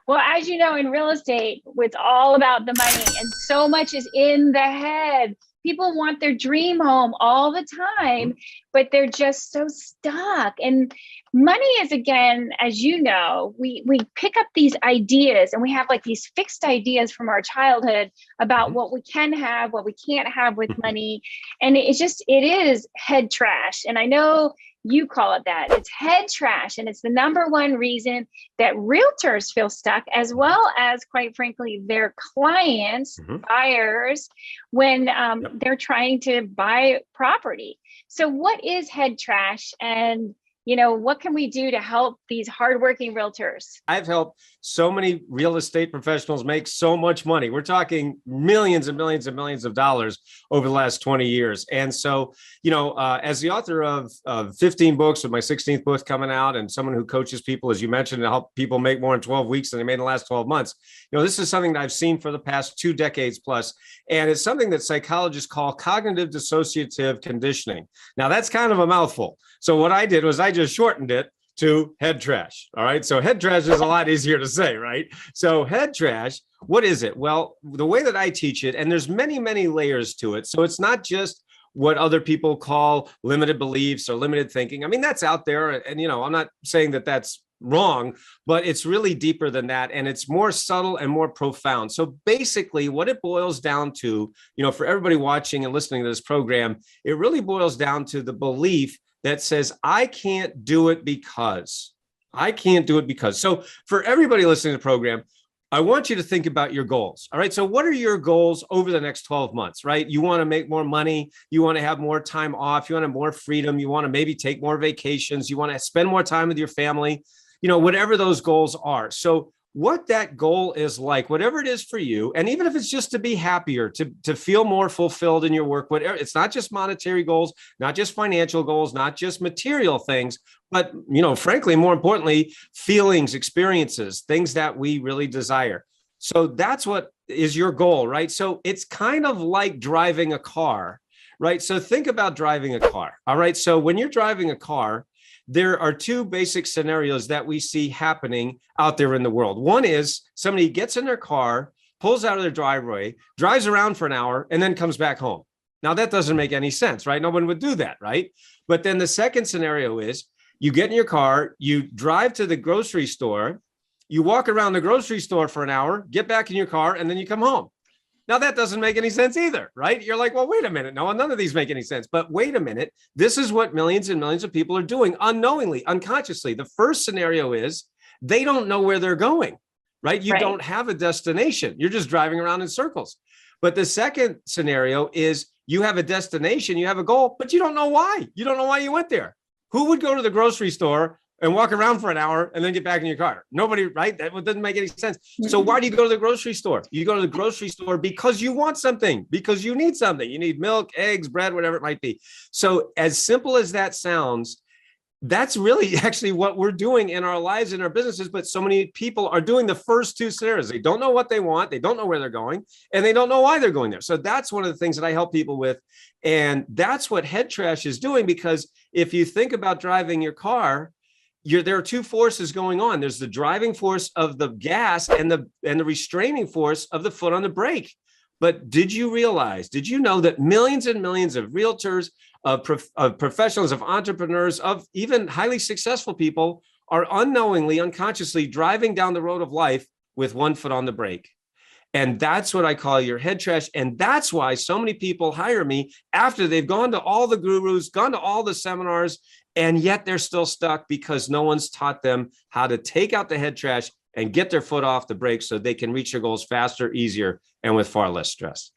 Well, as you know, in real estate, it's all about the money, and so much is in the head. People want their dream home all the time, but they're just so stuck. And money is, again, as you know, we pick up these ideas and we have like these fixed ideas from our childhood about what we can have, what we can't have with money. And it is head trash. And I know you call it that. It's head trash. And it's the number one reason that realtors feel stuck, as well as, quite frankly, their clients, buyers, when they're trying to buy property. So what is head trash? And what can we do to help these hardworking realtors? I've helped so many real estate professionals make so much money. We're talking millions and millions and millions of dollars over the last 20 years. And so, as the author of 15 books, with my 16th book coming out, and someone who coaches people, as you mentioned, to help people make more in 12 weeks than they made in the last 12 months, this is something that I've seen for the past 2 decades plus. And it's something that psychologists call cognitive dissociative conditioning. Now, that's kind of a mouthful. So what I did was I just shortened it to head trash. All right. So head trash is a lot easier to say, right? So head trash, what is it? Well, the way that I teach it, and there's many, many layers to it. So it's not just what other people call limited beliefs or limited thinking. I mean, that's out there. And, I'm not saying that that's wrong, but it's really deeper than that. And it's more subtle and more profound. So basically what it boils down to, for everybody watching and listening to this program, it really boils down to the belief that says, I can't do it because. So for everybody listening to the program, I want you to think about your goals. All right. So what are your goals over the next 12 months, right? You want to make more money. You want to have more time off. You want to have more freedom. You want to maybe take more vacations. You want to spend more time with your family, whatever those goals are. So what that goal is like, whatever it is for you, and even if it's just to be happier, to feel more fulfilled in your work, whatever, it's not just monetary goals, not just financial goals, not just material things, but, frankly, more importantly, feelings, experiences, things that we really desire. So that's what is your goal, right? So it's kind of like driving a car, right? So think about driving a car. All right. So when you're driving a car, there are 2 basic scenarios that we see happening out there in the world. One is somebody gets in their car, pulls out of their driveway, drives around for an hour, and then comes back home. Now, that doesn't make any sense, right? No one would do that, right? But then the second scenario is you get in your car, you drive to the grocery store, you walk around the grocery store for an hour, get back in your car, and then you come home. Now, that doesn't make any sense either, right? You're like, well, wait a minute. No, none of these make any sense. But wait a minute. This is what millions and millions of people are doing unknowingly, unconsciously. The first scenario is they don't know where they're going, right? You don't have a destination. You're just driving around in circles. But the second scenario is you have a destination, you have a goal, but you don't know why. You don't know why you went there. Who would go to the grocery store and walk around for an hour and then get back in your car? Nobody, right? That doesn't make any sense. So why do you go to the grocery store? You go to the grocery store because you want something, because you need something. You need milk, eggs, bread, whatever it might be. So as simple as that sounds, that's really actually what we're doing in our lives, in our businesses. But so many people are doing the first 2 scenarios. They don't know what they want. They don't know where they're going, and they don't know why they're going there. So that's one of the things that I help people with. And that's what head trash is doing, because if you think about driving your car, there are 2 forces going on. There's the driving force of the gas and the restraining force of the foot on the brake. But did you know that millions and millions of realtors, of professionals, of entrepreneurs, of even highly successful people are unknowingly, unconsciously driving down the road of life with 1 foot on the brake? And that's what I call your head trash. And that's why so many people hire me after they've gone to all the gurus, gone to all the seminars, and yet they're still stuck because no one's taught them how to take out the head trash and get their foot off the brake so they can reach their goals faster, easier, and with far less stress.